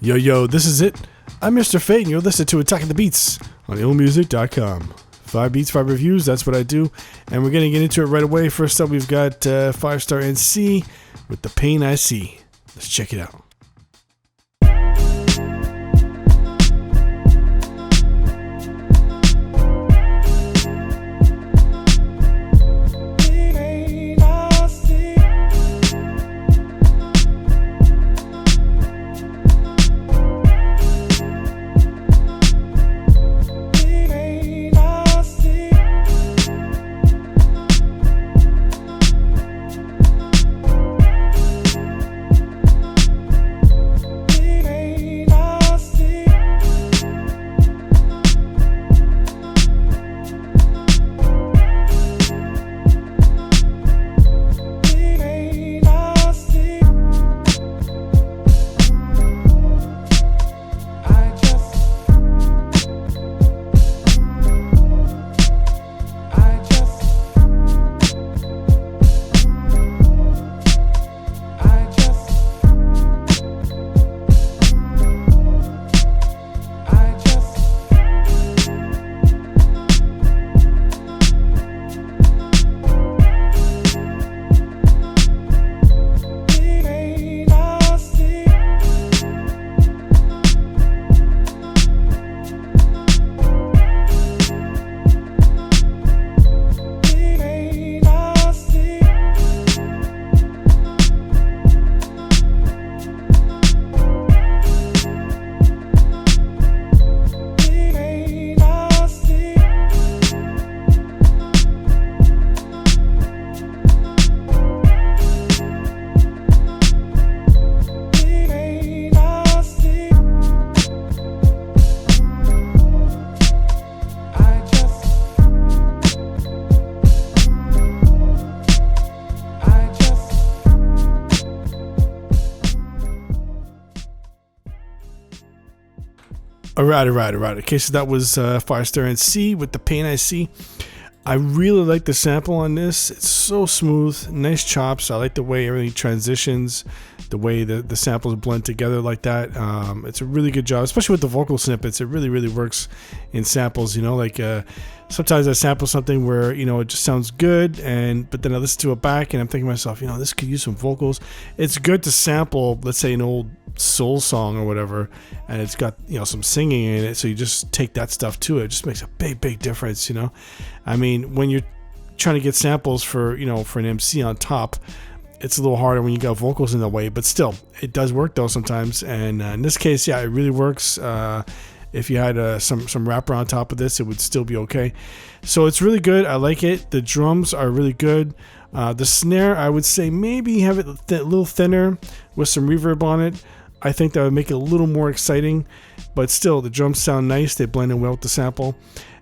Yo, this is it. I'm Mr. Fate, and you're listening to Attacking the Beats on IllMuzik.com. 5 beats, 5 reviews, that's what I do. And we're going to get into it right away. First up, we've got 5-star NC with The Pain I See. Let's check it out. All right. Okay, so that was 5-star NC with The Pain I See. I really like the sample on this. It's so smooth, nice chops. I like the way everything transitions, the way the samples blend together like that. It's a really good job, especially with the vocal snippets. It really works in samples. You know, like sometimes I sample something where it just sounds good, but then I listen to it back and I'm thinking to myself, this could use some vocals. It's good to sample, let's say, an old soul song or whatever, and it's got some singing in it, so you just take that stuff to it. It just makes a big difference. I mean, when you're trying to get samples for an MC on top, it's a little harder when you got vocals in the way, but still it does work though sometimes. And in this case, yeah, it really works. If you had some rapper on top of this, it would still be okay. So it's really good. I like it. The drums are really good. The snare, I would say maybe have it a little thinner with some reverb on it. I think that would make it a little more exciting, but still the drums sound nice. They blend in well with the sample.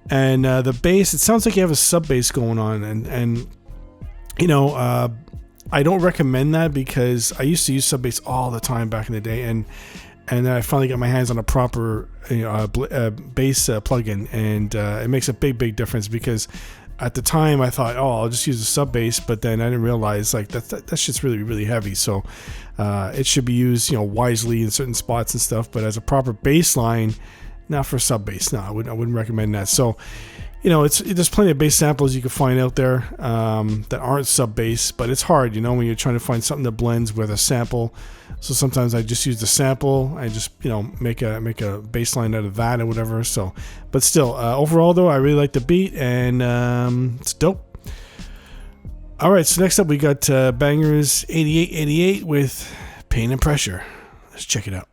And the bass, it sounds like you have a sub bass going on, and I don't recommend that because I used to use sub bass all the time back in the day, and then I finally got my hands on a proper bass plugin, and it makes a big difference because at the time I thought, I'll just use a sub bass, but then I didn't realize like that shit's really heavy. So it should be used wisely in certain spots and stuff, but as a proper bass line, not for sub bass. No, I wouldn't recommend that. So there's plenty of bass samples you can find out there that aren't sub bass, but it's hard when you're trying to find something that blends with a sample. So sometimes I just use the sample. I just make a bass line out of that or whatever. So, but still, overall though, I really like the beat, and it's dope. All right, so next up we got Bangers 8888 with Pain and Pressure. Let's check it out.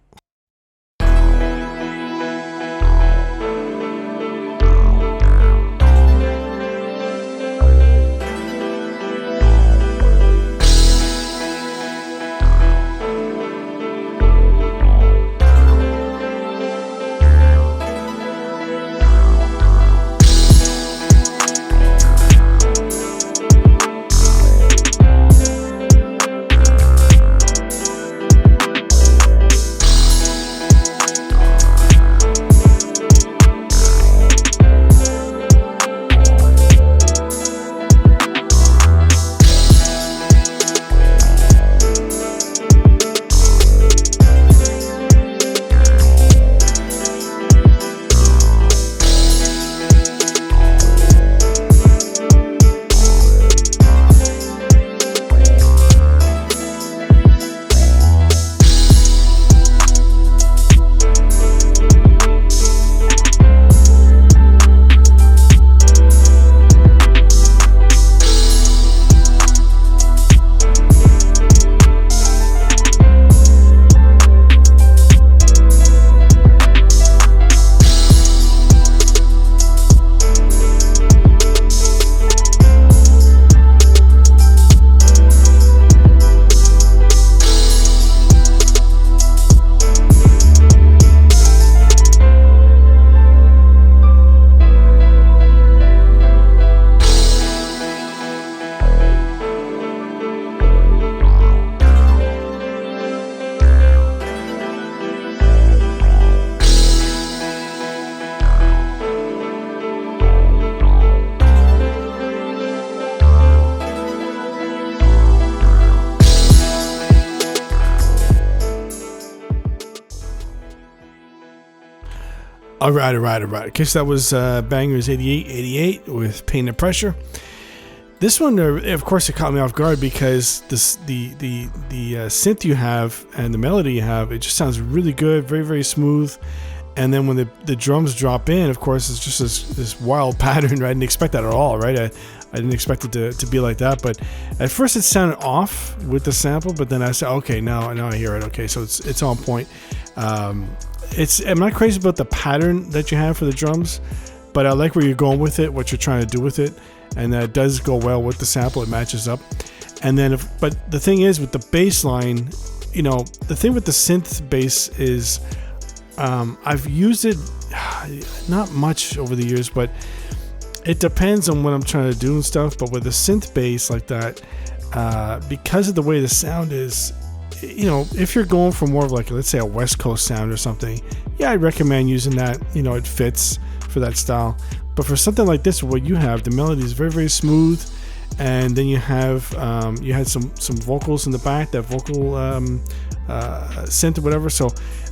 All right. Okay, so that was Bangers 88 with Pain and Pressure. This one, of course, it caught me off guard because the synth you have and the melody you have, it just sounds really good, very, very smooth. And then when the drums drop in, of course, it's just this wild pattern. Right? I didn't expect that at all, right? I didn't expect it to be like that. But at first it sounded off with the sample, but then I said, okay, now I hear it. Okay, so it's on point. I'm not crazy about the pattern that you have for the drums, but I like where you're going with it, what you're trying to do with it, and that does go well with the sample. It matches up. And then, but the thing is with the bass line, the thing with the synth bass is, I've used it not much over the years, but it depends on what I'm trying to do and stuff. But with a synth bass like that, because of the way the sound is, if you're going for more of like, let's say, a West Coast sound or something, yeah, I recommend using that. It fits for that style. But for something like this, what you have, the melody is very, very smooth, and then you have you had some vocals in the back, that vocal synth or whatever. So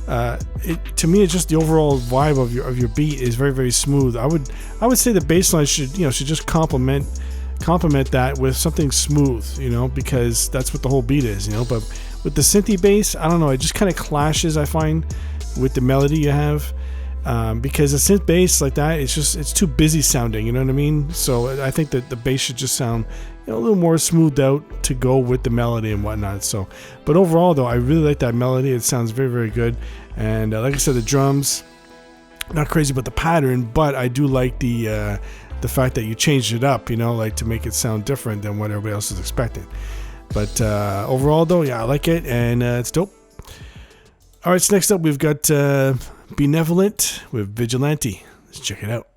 to me, it's just the overall vibe of your beat is very, very smooth. I would say the bass line should just complement that with something smooth, because that's what the whole beat is, But with the synthy bass, I don't know, it just kind of clashes, I find, with the melody you have. Because a synth bass like that, it's too busy sounding, you know what I mean? So I think that the bass should just sound a little more smoothed out to go with the melody and whatnot. So, but overall though, I really like that melody. It sounds very, very good. And like I said, the drums, not crazy about the pattern, but I do like the fact that you changed it up, like to make it sound different than what everybody else is expecting. But overall though, yeah, I like it, and it's dope. All right, so next up we've got Benevolent with Vigilante. Let's check it out.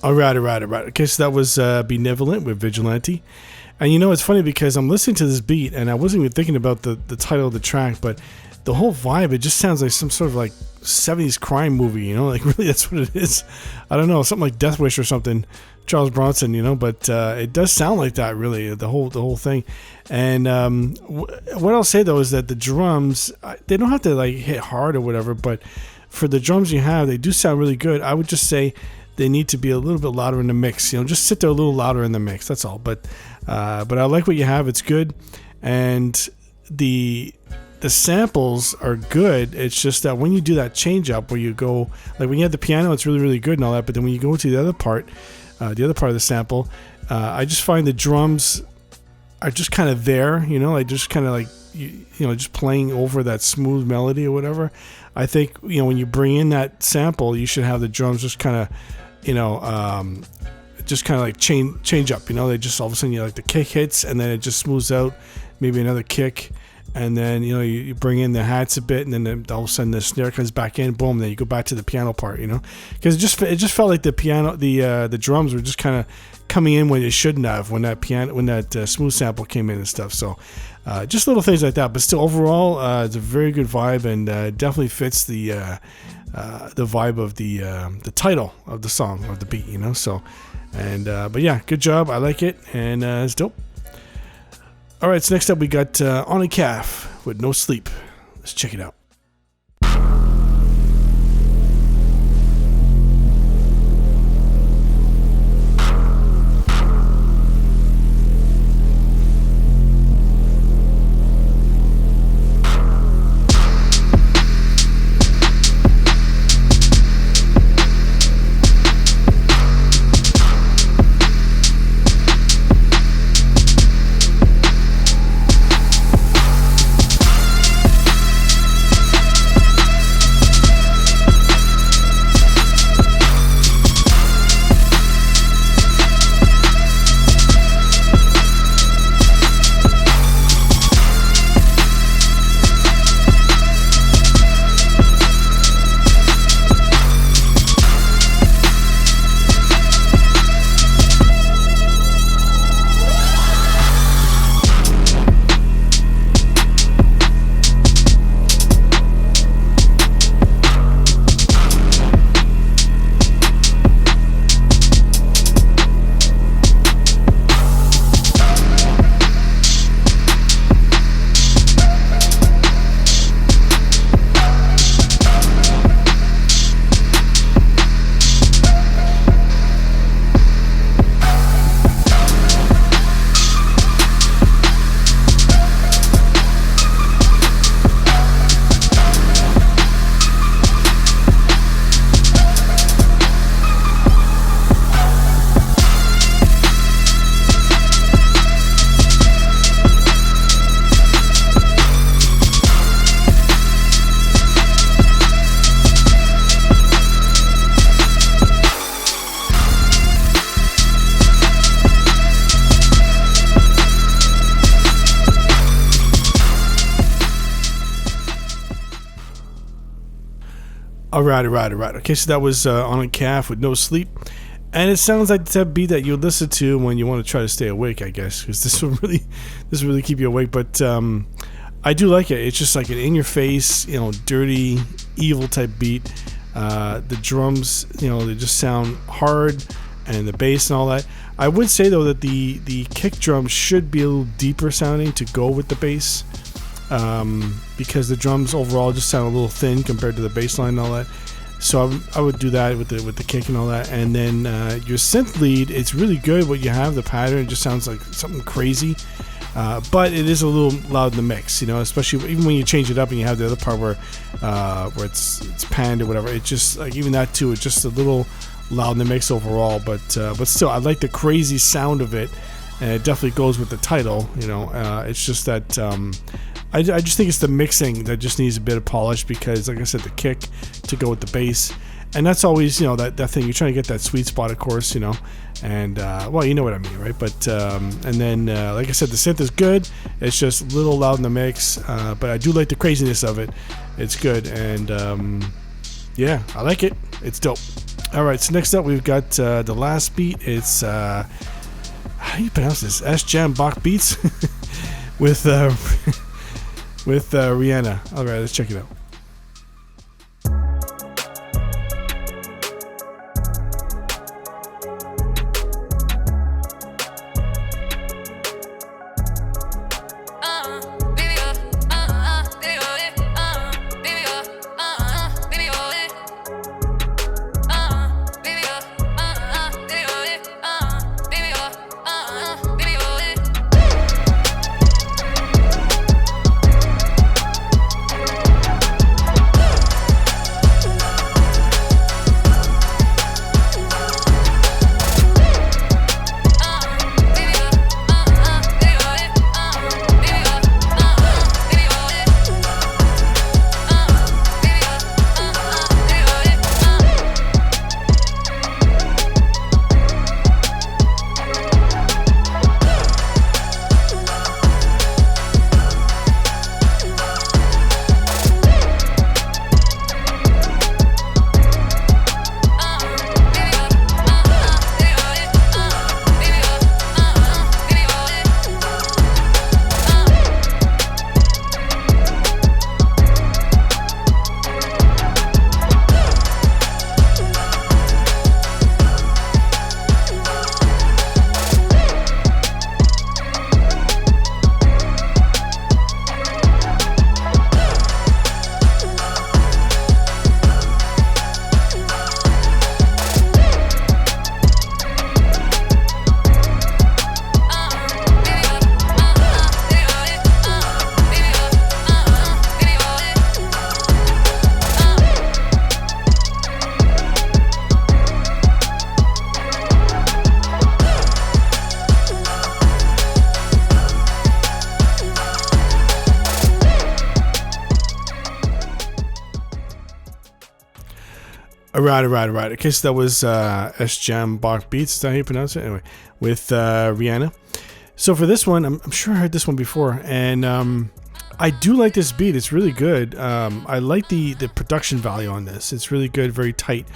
All right. Okay, so that was Benevolent with Vigilante. And it's funny because I'm listening to this beat and I wasn't even thinking about the title of the track, but the whole vibe, it just sounds like some sort of like 70s crime movie, like really that's what it is. I don't know, something like Death Wish or something, Charles Bronson, but it does sound like that really, the whole thing. And what I'll say though is that the drums, they don't have to like hit hard or whatever, but for the drums you have, they do sound really good. I would just say they need to be a little bit louder in the mix, just sit there a little louder in the mix, that's all. But I like what you have, it's good. And the samples are good. It's just that when you do that change up where you go, like when you have the piano, it's really, really good and all that, but then when you go to the other part of the sample, I just find the drums are just kind of there, like just kind of like just playing over that smooth melody or whatever. I think when you bring in that sample, you should have the drums just kind of just kind of like change up. They just all of a sudden like the kick hits and then it just smooths out, maybe another kick, and then you bring in the hats a bit, and then all of a sudden the snare comes back in, boom, then you go back to the piano part, because it just felt like the piano, the drums were just kind of coming in when it shouldn't have, when that smooth sample came in and stuff. So just little things like that, but still overall it's a very good vibe, and definitely fits the vibe of the title of the song, or the beat, so, and but yeah, good job, I like it, and it's dope. All right, so next up we got On a Calf with No Sleep. Let's check it out. All right. Okay, so that was On a Calf with No Sleep. And it sounds like the type of beat that you listen to when you want to try to stay awake, I guess, because this will really keep you awake. But I do like it. It's just like an in-your-face, dirty, evil type beat. The drums, they just sound hard, and the bass and all that. I would say though that the kick drum should be a little deeper sounding to go with the bass. Because the drums overall just sound a little thin compared to the bass line and all that. So I would do that with the kick and all that. And then your synth lead, it's really good what you have. The pattern just sounds like something crazy. But it is a little loud in the mix, especially even when you change it up and you have the other part where it's panned or whatever. It just, like, even that too, it's just a little loud in the mix overall. But still, I like the crazy sound of it. And it definitely goes with the title, it's just that I just think it's the mixing that just needs a bit of polish, because, like I said, the kick to go with the bass, and that's always, that thing, you're trying to get that sweet spot, of course, and well, you know what I mean, right? But and then like I said, the synth is good. It's just a little loud in the mix, but I do like the craziness of it. It's good, and yeah, I like it. It's dope. All right, so next up we've got the last beat. It's how do you pronounce this? S-Jam Bach Beats with Rihanna. All right, let's check it out. Alright. Okay, so that was S Jam Bach Beats. Is that how you pronounce it? Anyway, with Rihanna. So for this one, I'm sure I heard this one before, and I do like this beat. It's really good. I like the production value on this. It's really good, very tight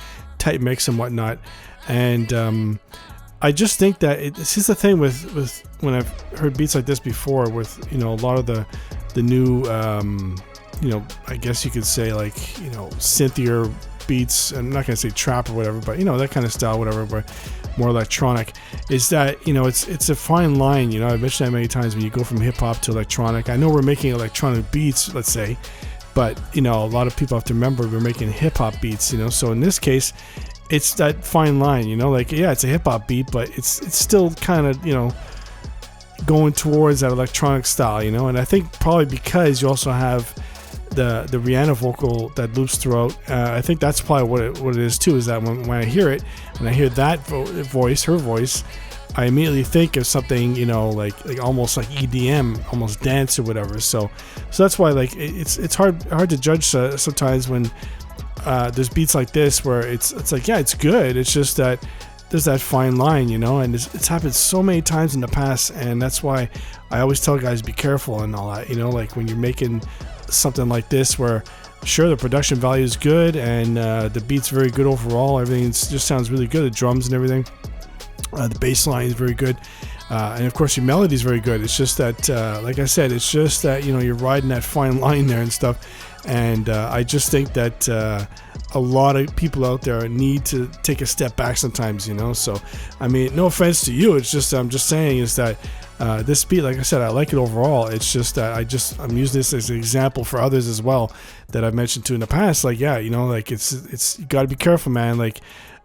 mix and whatnot. And I just think that this is the thing with when I've heard beats like this before, with a lot of the new I guess you could say, like, synthier beats. I'm not gonna say trap or whatever, but that kind of style, whatever, but more electronic, is that it's a fine line. I've mentioned that many times when you go from hip-hop to electronic. I know we're making electronic beats, let's say, but a lot of people have to remember we're making hip-hop beats. So in this case, it's that fine line. Like, yeah, it's a hip-hop beat, but it's still kind of going towards that electronic style. And I think probably because you also have the Rihanna vocal that loops throughout. I think that's probably what it is too, is that when I hear it, and I hear that voice, her voice, I immediately think of something, like almost like EDM, almost dance or whatever. So that's why, like, it's hard to judge sometimes when there's beats like this where it's like, yeah, it's good. It's just that there's that fine line, and it's happened so many times in the past, and that's why I always tell guys be careful and all that. Like when you're making something like this, where sure, the production value is good and the beat's very good overall, everything just sounds really good, the drums and everything, the bass line is very good, and of course your melody is very good. It's just that like I said, it's just that you're riding that fine line there and stuff, and I just think that a lot of people out there need to take a step back sometimes. So I mean, no offense to you, it's just I'm just saying is that this beat, like I said, I like it overall. It's just that I'm using this as an example for others as well that I've mentioned to in the past. Like, yeah, like it's you got to be careful, man. Like,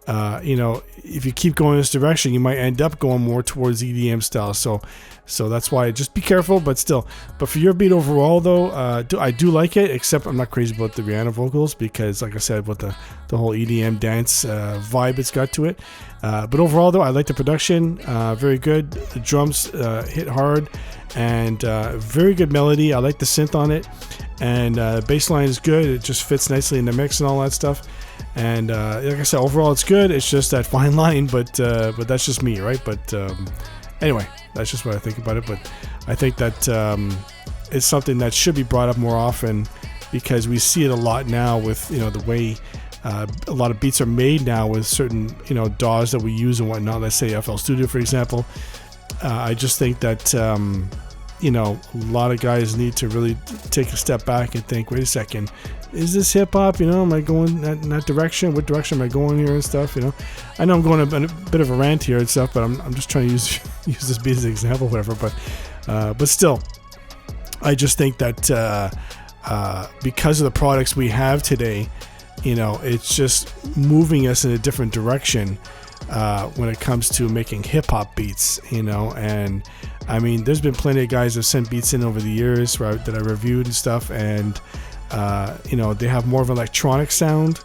if you keep going this direction, you might end up going more towards EDM style. So that's why just be careful. But for your beat overall, though, I do like it. Except I'm not crazy about the Rihanna vocals because, like I said, with the whole EDM dance vibe it's got to it. But overall, though, I like the production. Very good. The drums hit hard, and very good melody. I like the synth on it, and bass line is good. It just fits nicely in the mix and all that stuff. And like I said, overall it's good. It's just that fine line, but that's just me, right? But anyway, that's just what I think about it. But I think that it's something that should be brought up more often, because we see it a lot now with the way a lot of beats are made now with certain DAWs that we use and whatnot. Let's say FL Studio, for example. I just think that a lot of guys need to really take a step back and think, wait a second, is this hip hop? Am I going in that direction? What direction am I going here and stuff? I know I'm going a bit of a rant here and stuff, but I'm just trying to use this beat as an example, whatever. But still, I just think that because of the products we have today, it's just moving us in a different direction when it comes to making hip hop beats, and I mean, there's been plenty of guys that sent beats in over the years that I reviewed and stuff, and they have more of an electronic sound,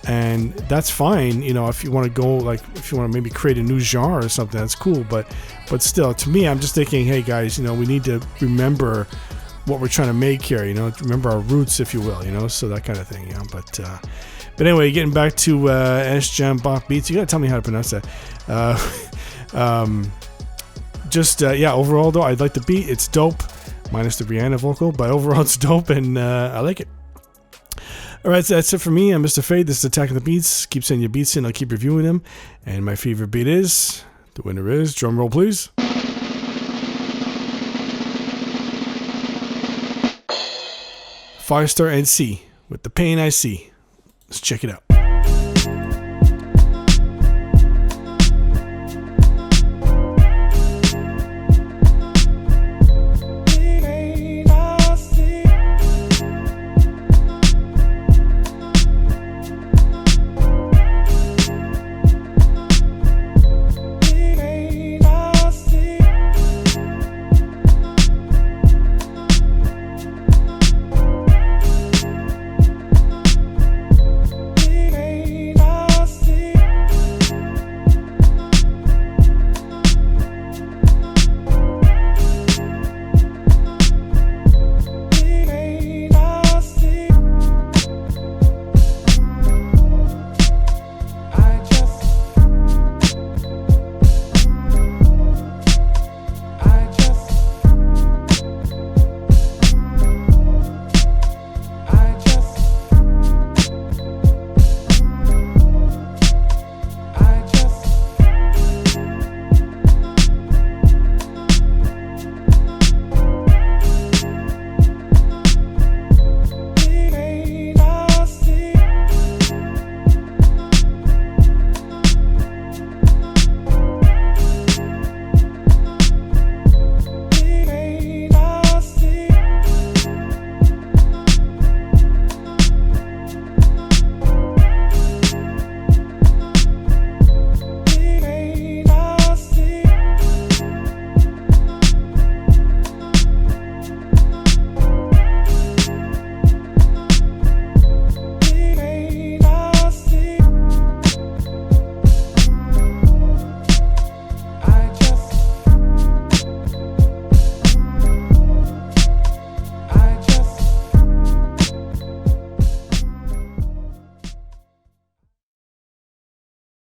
and that's fine. If you want to go, like, if you want to maybe create a new genre or something, that's cool. But still, to me, I'm just thinking, hey guys, we need to remember what we're trying to make here. Remember our roots, if you will. So that kind of thing. But anyway, getting back to S Jam Bach Beats, you gotta tell me how to pronounce that. Overall though, I like the beat. It's dope, minus the Rihanna vocal, but overall it's dope, and I like it. Alright, so that's it for me. I'm Mr. Fade. This is Attack of the Beats. Keep sending your beats in, I'll keep reviewing them. And my favorite beat is, the winner is, drum roll please, Firestar NC with The Pain I See. Let's check it out.